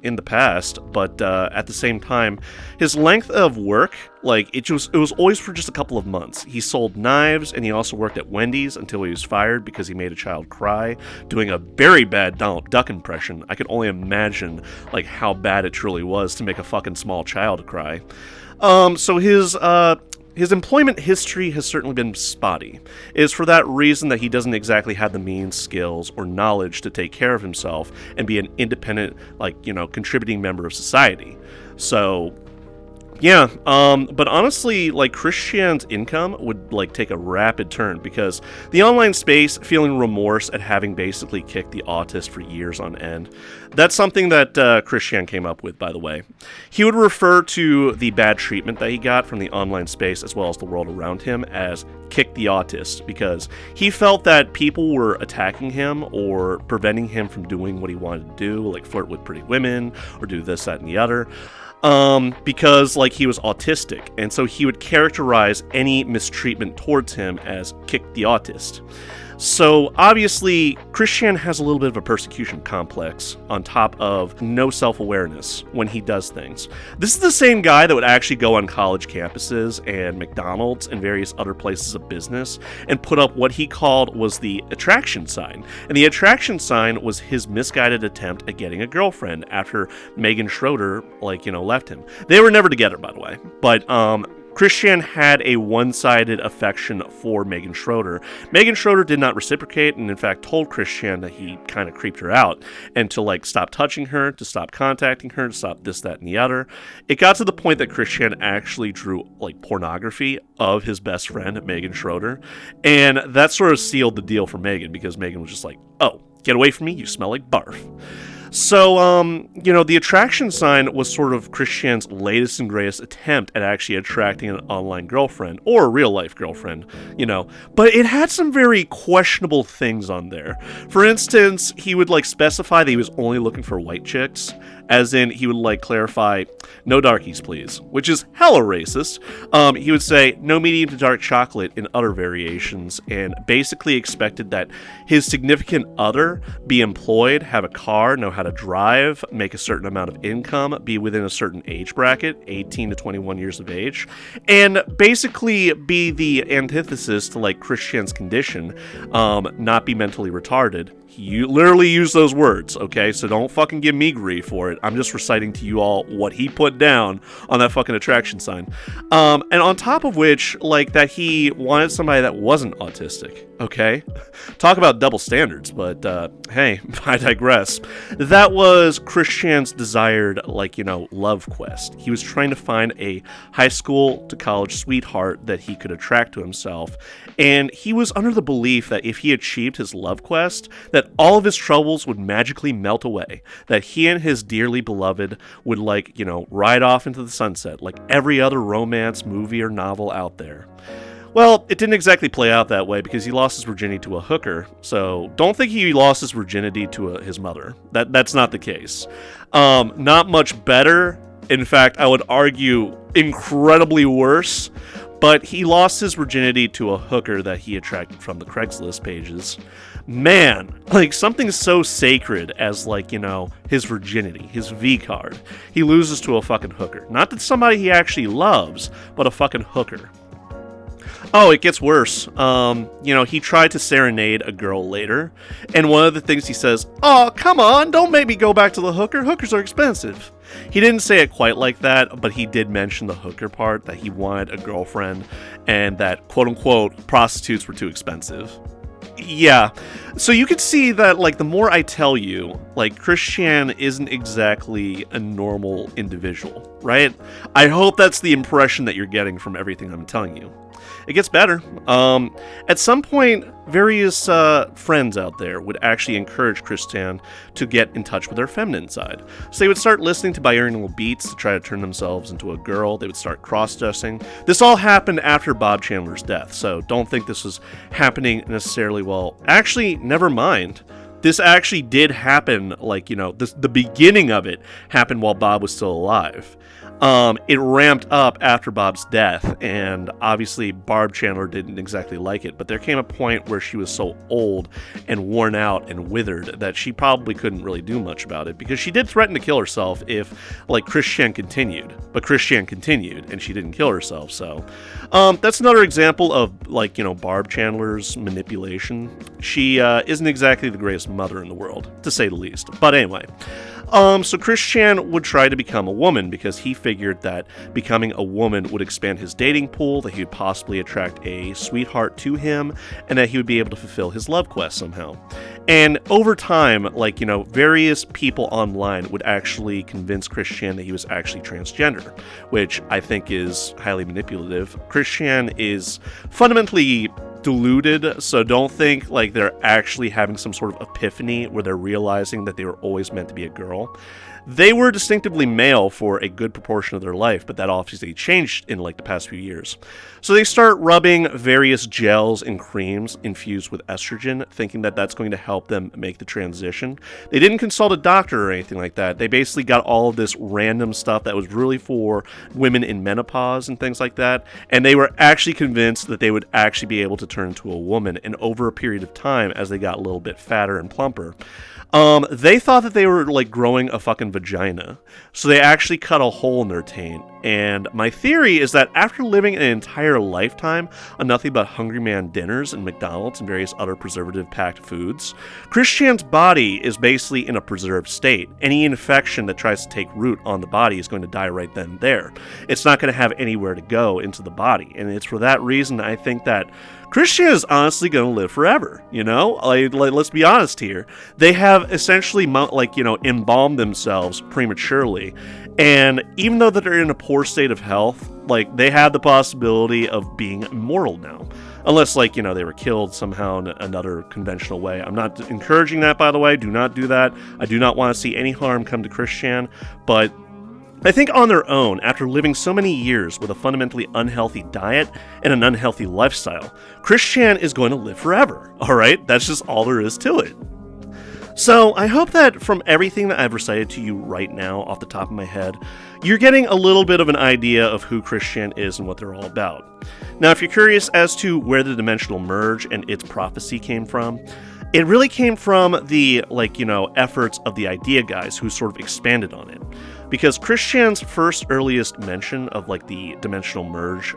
in the past, but at the same time, his length of work, it was always for just a couple of months. He sold knives, and he also worked at Wendy's until he was fired because he made a child cry, doing a very bad Donald Duck impression. I could only imagine how bad it truly was to make a fucking small child cry. So his employment history has certainly been spotty. It is for that reason that he doesn't exactly have the means, skills, or knowledge to take care of himself and be an independent, contributing member of society. So, yeah, but honestly, Christian's income would, take a rapid turn, because the online space, feeling remorse at having basically kicked the autist for years on end. That's something that Christian came up with, by the way. He would refer to the bad treatment that he got from the online space as well as the world around him as kick the autist, because he felt that people were attacking him or preventing him from doing what he wanted to do, like flirt with pretty women or do this, that, and the other. Because he was autistic, and so he would characterize any mistreatment towards him as kick the autist. So obviously, Christian has a little bit of a persecution complex on top of no self-awareness when he does things. This is the same guy that would actually go on college campuses and McDonald's and various other places of business and put up what he called was the attraction sign. And the attraction sign was his misguided attempt at getting a girlfriend after Megan Schroeder, left him. They were never together, by the way. But, Christian had a one-sided affection for Megan Schroeder. Megan Schroeder did not reciprocate, and in fact told Christian that he kind of creeped her out, and to stop touching her, to stop contacting her, to stop this, that, and the other. It got to the point that Christian actually drew pornography of his best friend, Megan Schroeder, and that sort of sealed the deal for Megan, because Megan was just oh, get away from me, you smell like barf. So, the attraction sign was sort of Christian's latest and greatest attempt at actually attracting an online girlfriend, or a real-life girlfriend, But it had some very questionable things on there. For instance, he would, specify that he was only looking for white chicks, as in he would, clarify, no darkies, please, which is hella racist. He would say, no medium to dark chocolate in other variations, and basically expected that his significant other be employed, have a car, know how to drive, make a certain amount of income, be within a certain age bracket, 18 to 21 years of age, and basically be the antithesis to Christian's condition, not be mentally retarded. He literally used those words, okay? So don't fucking give me grief for it. I'm just reciting to you all what he put down on that fucking attraction sign. And on top of which, that he wanted somebody that wasn't autistic, okay? Talk about double standards, but hey, I digress. That was Christian's desired, love quest. He was trying to find a high school to college sweetheart that he could attract to himself, and he was under the belief that if he achieved his love quest, that all of his troubles would magically melt away, that he and his dearly beloved would ride off into the sunset like every other romance movie or novel out there. Well, it didn't exactly play out that way because he lost his virginity to a hooker. So don't think he lost his virginity to his mother. That's not the case. Not much better. In fact, I would argue incredibly worse. But he lost his virginity to a hooker that he attracted from the Craigslist pages. Man, like something so sacred as his virginity, his V card, he loses to a fucking hooker. Not that somebody he actually loves, but a fucking hooker. Oh, it gets worse. He tried to serenade a girl later, and one of the things he says, "Oh, come on, don't make me go back to the hooker. Hookers are expensive." He didn't say it quite like that, but he did mention the hooker part, that he wanted a girlfriend, and that, quote-unquote, prostitutes were too expensive. Yeah, so you can see that, the more I tell you, Christian isn't exactly a normal individual, right? I hope that's the impression that you're getting from everything I'm telling you. It gets better. At some point, various friends out there would actually encourage Christian to get in touch with their feminine side. So they would start listening to binaural beats to try to turn themselves into a girl. They would start cross-dressing. This all happened after Bob Chandler's death, so don't think this was happening necessarily well. Actually, never mind. This actually did happen, the beginning of it happened while Bob was still alive. It ramped up after Bob's death, and obviously Barb Chandler didn't exactly like it, but there came a point where she was so old and worn out and withered that she probably couldn't really do much about it, because she did threaten to kill herself if, Christian continued. But Christian continued, and she didn't kill herself, so... that's another example of, Barb Chandler's manipulation. She isn't exactly the greatest mother in the world, to say the least. But anyway... So Christian would try to become a woman because he figured that becoming a woman would expand his dating pool, that he would possibly attract a sweetheart to him, and that he would be able to fulfill his love quest somehow. And over time, various people online would actually convince Christian that he was actually transgender, which I think is highly manipulative. Christian is fundamentally deluded, so don't think they're actually having some sort of epiphany where they're realizing that they were always meant to be a girl. They were distinctively male for a good proportion of their life, but that obviously changed in the past few years. So they start rubbing various gels and creams infused with estrogen, thinking that that's going to help them make the transition. They didn't consult a doctor or anything like that. They basically got all of this random stuff that was really for women in menopause and things like that, and they were actually convinced that they would actually be able to turn into a woman, and over a period of time, as they got a little bit fatter and plumper, they thought that they were growing a fucking vagina. So they actually cut a hole in their taint. And my theory is that after living an entire lifetime on nothing but Hungry Man dinners and McDonald's and various other preservative-packed foods, Christian's body is basically in a preserved state. Any infection that tries to take root on the body is going to die right then and there. It's not going to have anywhere to go into the body. And it's for that reason I think that Christian is honestly going to live forever, let's be honest here. They have essentially, embalmed themselves prematurely, and even though that they're in a poor state of health, they have the possibility of being immortal now. Unless, they were killed somehow in another conventional way. I'm not encouraging that, by the way. Do not do that. I do not want to see any harm come to Christian, but I think on their own, after living so many years with a fundamentally unhealthy diet and an unhealthy lifestyle, Christian is going to live forever, alright? That's just all there is to it. So, I hope that from everything that I've recited to you right now off the top of my head, you're getting a little bit of an idea of who Christian is and what they're all about. Now, if you're curious as to where the dimensional merge and its prophecy came from, it really came from the, efforts of the idea guys who sort of expanded on it. Because Christian's first earliest mention of, the dimensional merge,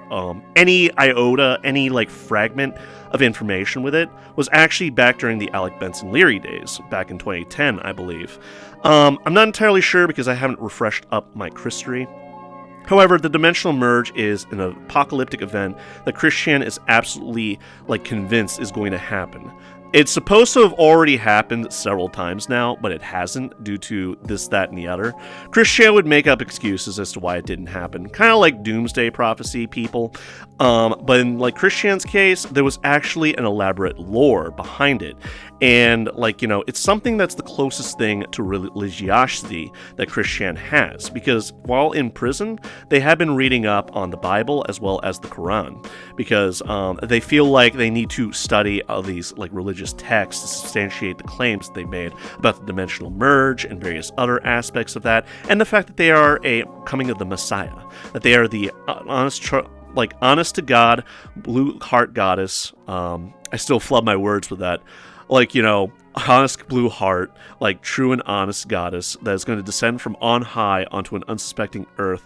any iota, any, fragment of information with it, was actually back during the Alec Benson Leary days, back in 2010, I believe. I'm not entirely sure because I haven't refreshed up my Christory. However, the dimensional merge is an apocalyptic event that Christian is absolutely, convinced is going to happen. It's supposed to have already happened several times now, but it hasn't due to this, that, and the other. Christian would make up excuses as to why it didn't happen, kind of like doomsday prophecy people. But in Christian's case, there was actually an elaborate lore behind it. And, like, you know, it's something that's the closest thing to religiosity that Christian has, because while in prison, they have been reading up on the Bible as well as the Quran, because they feel like they need to study all these, like, religious texts to substantiate the claims that they made about the dimensional merge and various other aspects of that, and the fact that they are a coming of the Messiah, that they are the honest to God, blue heart goddess. I still flub my words with that. Like, you know, honest blue heart, like true and honest goddess that is going to descend from on high onto an unsuspecting earth,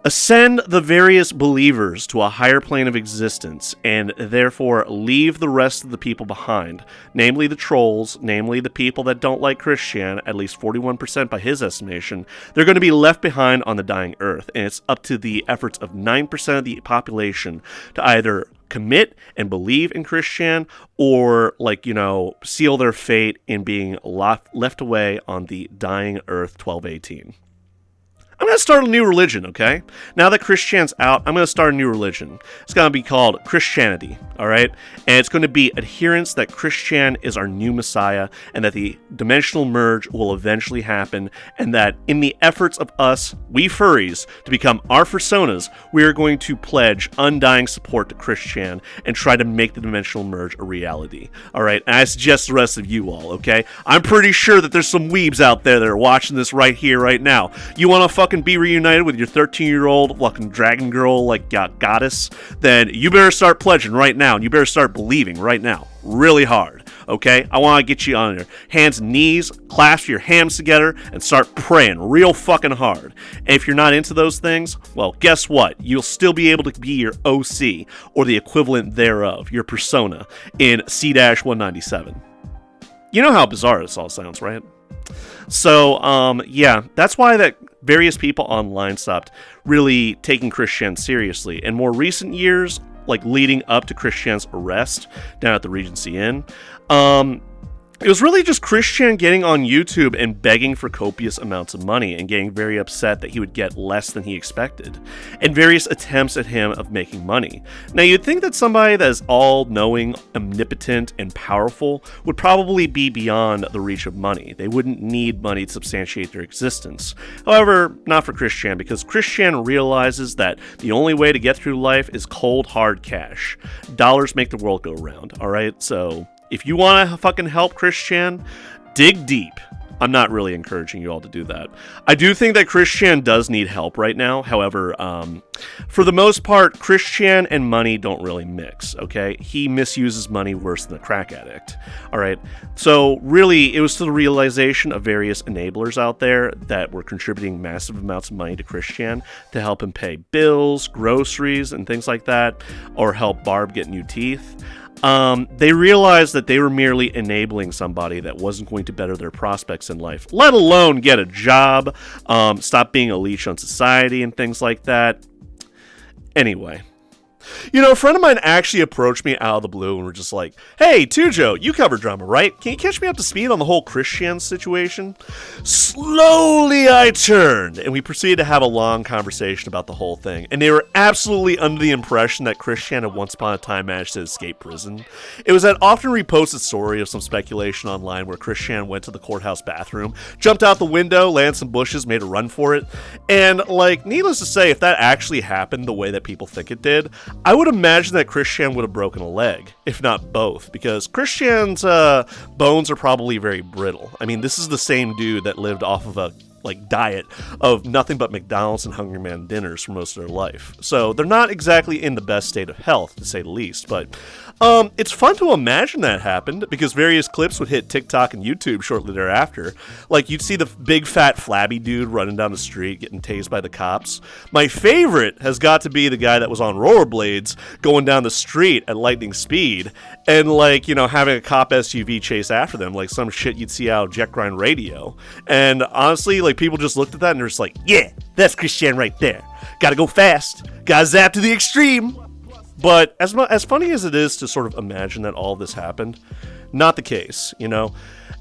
ascend the various believers to a higher plane of existence, and therefore leave the rest of the people behind, namely the trolls, namely the people that don't like Christian, at least 41% by his estimation. They're going to be left behind on the dying earth, and it's up to the efforts of 9% of the population to either commit and believe in Christian, or, like, you know, seal their fate in being left away on the dying earth 1218. I'm going to start a new religion, okay? Now that Christian's out, I'm going to start a new religion. It's going to be called Christianity, all right? And it's going to be adherence that Christian is our new Messiah, and that the dimensional merge will eventually happen, and that in the efforts of us, we furries, to become our personas, we are going to pledge undying support to Christian and try to make the dimensional merge a reality, all right? And I suggest the rest of you all, okay? I'm pretty sure that there's some weebs out there that are watching this right here, right now. You want to fucking be reunited with your 13-year-old fucking dragon girl, like, goddess, then you better start pledging right now, and you better start believing right now, really hard, okay? I want to get you on your hands and knees, clasp your hands together, and start praying real fucking hard. And if you're not into those things, well, guess what? You'll still be able to be your OC, or the equivalent thereof, your persona, in C-197. You know how bizarre this all sounds, right? So, yeah, that's why that various people online stopped really taking Christian seriously. In more recent years, like leading up to Christian's arrest down at the Regency Inn, it was really just Christian getting on YouTube and begging for copious amounts of money and getting very upset that he would get less than he expected, and various attempts at him of making money. Now, you'd think that somebody that is all-knowing, omnipotent, and powerful would probably be beyond the reach of money. They wouldn't need money to substantiate their existence. However, not for Christian, because Christian realizes that the only way to get through life is cold, hard cash. Dollars make the world go round, alright? So if you want to fucking help Christian, dig deep. I'm not really encouraging you all to do that. I do think that Christian does need help right now. However, for the most part, Christian and money don't really mix, okay? He misuses money worse than a crack addict, all right? So really, it was to the realization of various enablers out there that were contributing massive amounts of money to Christian to help him pay bills, groceries, and things like that, or help Barb get new teeth. They realized that they were merely enabling somebody that wasn't going to better their prospects in life, let alone get a job, stop being a leech on society, and things like that. Anyway. You know, a friend of mine actually approached me out of the blue and were just like, "Hey, Tujo, you cover drama, right? Can you catch me up to speed on the whole Christian situation?" Slowly I turned, and we proceeded to have a long conversation about the whole thing, and they were absolutely under the impression that Christian had once upon a time managed to escape prison. It was that often reposted story of some speculation online where Christian went to the courthouse bathroom, jumped out the window, landed some bushes, made a run for it, and, like, needless to say, if that actually happened the way that people think it did, I would imagine that Christian would have broken a leg, if not both, because Christian's bones are probably very brittle. I mean, this is the same dude that lived off of a diet of nothing but McDonald's and Hungry Man dinners for most of their life. So they're not exactly in the best state of health, to say the least, but it's fun to imagine that happened, because various clips would hit TikTok and YouTube shortly thereafter. Like, you'd see the big fat flabby dude running down the street getting tased by the cops. My favorite has got to be the guy that was on rollerblades going down the street at lightning speed and, like, you know, having a cop SUV chase after them, like some shit you'd see out of Jet Grind Radio. And honestly, like, people just looked at that and they're just like, "Yeah, that's Christian right there. Gotta go fast. Gotta zap to the extreme." But as funny as it is to sort of imagine that all this happened, not the case, you know?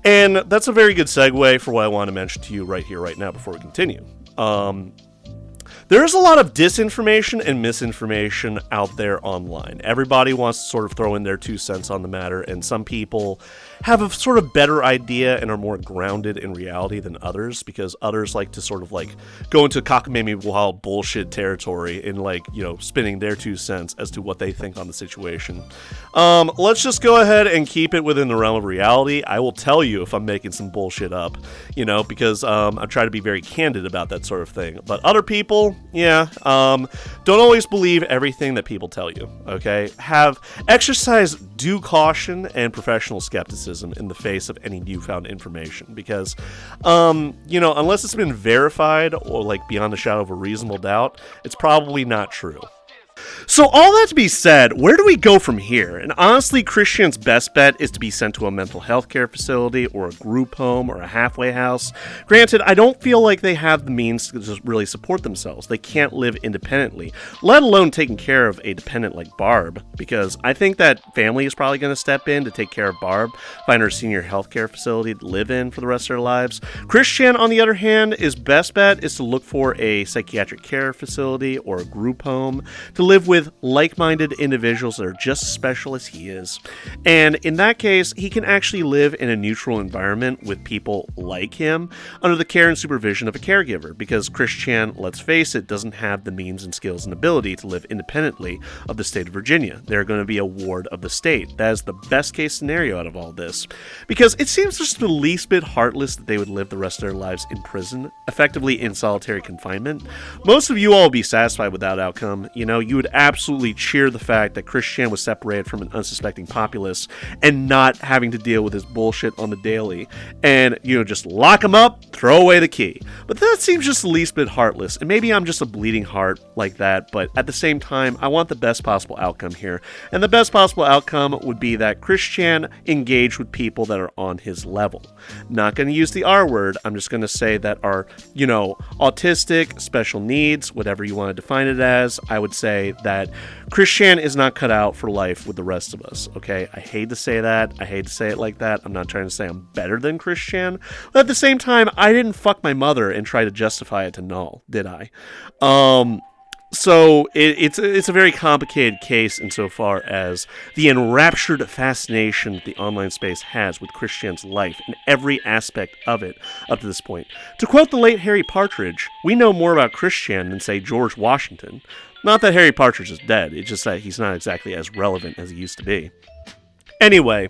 And that's a very good segue for what I want to mention to you right here, right now, before we continue. There's a lot of disinformation and misinformation out there online. Everybody wants to sort of throw in their 2 cents on the matter, and some people have a sort of better idea and are more grounded in reality than others, because others like to sort of like go into cockamamie wild bullshit territory and like, you know, spinning their 2 cents as to what they think on the situation. Let's just go ahead and keep it within the realm of reality. I will tell you if I'm making some bullshit up, you know, because I try to be very candid about that sort of thing. But other people, yeah, don't always believe everything that people tell you, okay? Exercise due caution and professional skepticism in the face of any newfound information, because, you know, unless it's been verified or like beyond a shadow of a reasonable doubt, it's probably not true. So all that to be said, where do we go from here? And honestly, Christian's best bet is to be sent to a mental health care facility or a group home or a halfway house. Granted, I don't feel like they have the means to just really support themselves. They can't live independently, let alone taking care of a dependent like Barb, because I think that family is probably going to step in to take care of Barb, find her a senior health care facility to live in for the rest of their lives. Christian, on the other hand, his best bet is to look for a psychiatric care facility or a group home to live with like-minded individuals that are just as special as he is. And in that case, he can actually live in a neutral environment with people like him under the care and supervision of a caregiver, because Christian, let's face it, doesn't have the means and skills and ability to live independently of the state of Virginia. They're going to be a ward of the state. That is the best case scenario out of all this, because it seems just the least bit heartless that they would live the rest of their lives in prison, effectively in solitary confinement. Most of you all will be satisfied with that outcome. You know, you would absolutely cheer the fact that Christian was separated from an unsuspecting populace and not having to deal with his bullshit on the daily, and, you know, just lock him up, throw away the key. But that seems just the least bit heartless, and maybe I'm just a bleeding heart like that, but at the same time, I want the best possible outcome here, and the best possible outcome would be that Christian engage with people that are on his level. Not going to use the R word, I'm just going to say that are, you know, autistic, special needs, whatever you want to define it as. I would say that Christian is not cut out for life with the rest of us, okay? I hate to say that. I hate to say it like that. I'm not trying to say I'm better than Christian, but at the same time, I didn't fuck my mother and try to justify it to null, did I? So it's a very complicated case insofar as the enraptured fascination that the online space has with Christian's life and every aspect of it up to this point. To quote the late Harry Partridge, we know more about Christian than, say, George Washington. Not that Harry Partridge is dead, it's just that he's not exactly as relevant as he used to be. Anyway,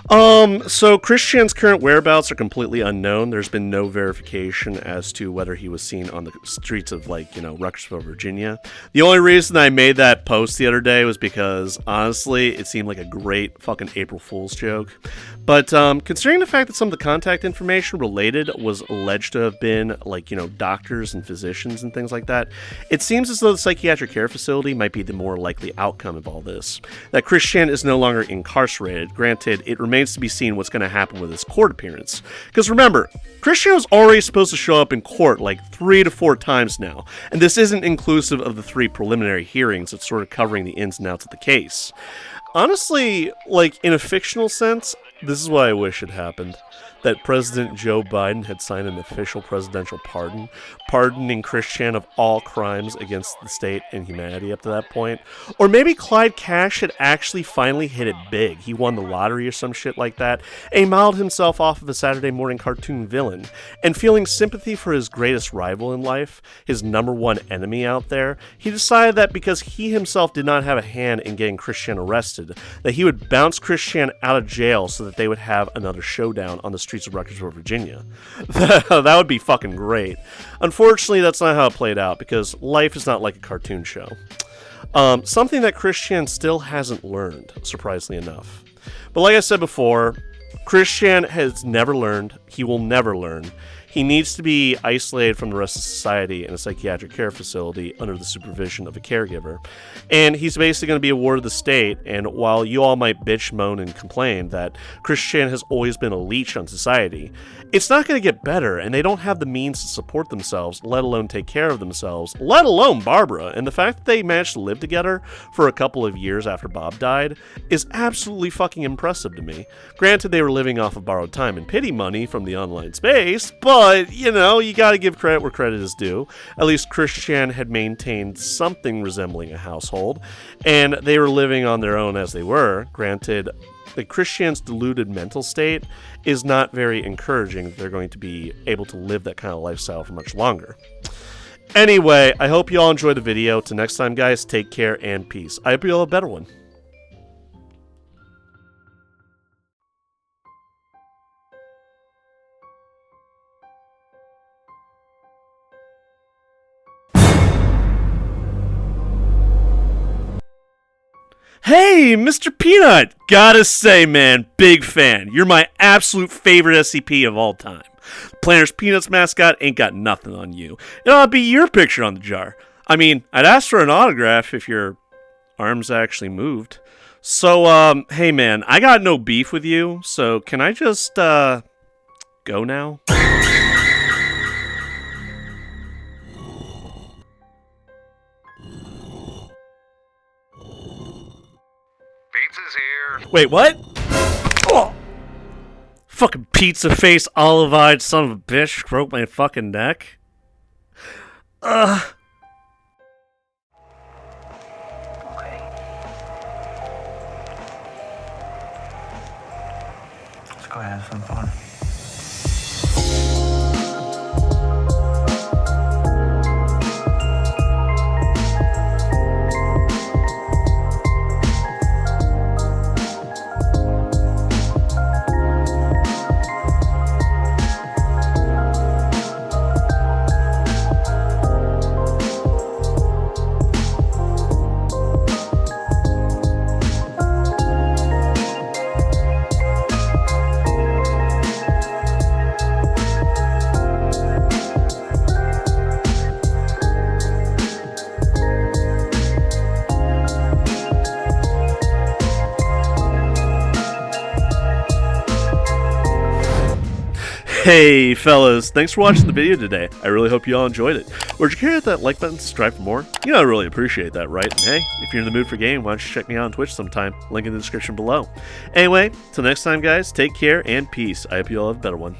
so Christian's current whereabouts are completely unknown. There's been no verification as to whether he was seen on the streets of, like, you know, Ruckersville, Virginia. The only reason I made that post the other day was because, honestly, it seemed like a great fucking April Fool's joke. But, considering the fact that some of the contact information related was alleged to have been, like, you know, doctors and physicians and things like that, it seems as though the psychiatric care facility might be the more likely outcome of all this. That Christian is no longer incarcerated. Granted, it remains to be seen what's going to happen with his court appearance. Because remember, Christian was already supposed to show up in court like 3 to 4 times now, and this isn't inclusive of the 3 preliminary hearings that's sort of covering the ins and outs of the case. Honestly, like, in a fictional sense, this is what I wish had happened. That President Joe Biden had signed an official presidential pardon, pardoning Christian of all crimes against the state and humanity up to that point. Or maybe Clyde Cash had actually finally hit it big. He won the lottery or some shit like that, and he modeled himself off of a Saturday morning cartoon villain. And feeling sympathy for his greatest rival in life, his number one enemy out there, he decided that because he himself did not have a hand in getting Christian arrested, that he would bounce Christian out of jail so that they would have another showdown on the streets of Ruckersville, Virginia. That would be fucking great. Unfortunately, that's not how it played out, because life is not like a cartoon show. Something that Christian still hasn't learned, surprisingly enough. But like I said before, Christian has never learned. He will never learn. He needs to be isolated from the rest of society in a psychiatric care facility under the supervision of a caregiver. And he's basically going to be a ward of the state, and while you all might bitch, moan, and complain that Christian has always been a leech on society, it's not going to get better, and they don't have the means to support themselves, let alone take care of themselves, let alone Barbara. And the fact that they managed to live together for a couple of years after Bob died is absolutely fucking impressive to me. Granted, they were living off of borrowed time and pity money from the online space, but, you know, you gotta give credit where credit is due. At least Christian had maintained something resembling a household, and they were living on their own as they were. Granted, that Christians' deluded mental state is not very encouraging that they're going to be able to live that kind of lifestyle for much longer. Anyway, I hope you all enjoyed the video. Till next time, guys, take care and peace. I hope you all have a better one. Hey, Mr. Peanut! Gotta say, man, big fan. You're my absolute favorite SCP of all time. Planner's Peanuts mascot ain't got nothing on you. It ought to be your picture on the jar. I mean, I'd ask for an autograph if your arms actually moved. So, hey man, I got no beef with you, so can I just, go now? Pizza's here. Wait, what? Oh! Fucking pizza face, olive-eyed son of a bitch broke my fucking neck. Okay. Let's go have some fun. Hey fellas, thanks for watching the video today. I really hope you all enjoyed it. Would you care to hit that like button, subscribe for more? You know I really appreciate that, right? And hey, if you're in the mood for game, why don't you check me out on Twitch sometime? Link in the description below. Anyway, till next time guys, take care and peace. I hope you all have a better one.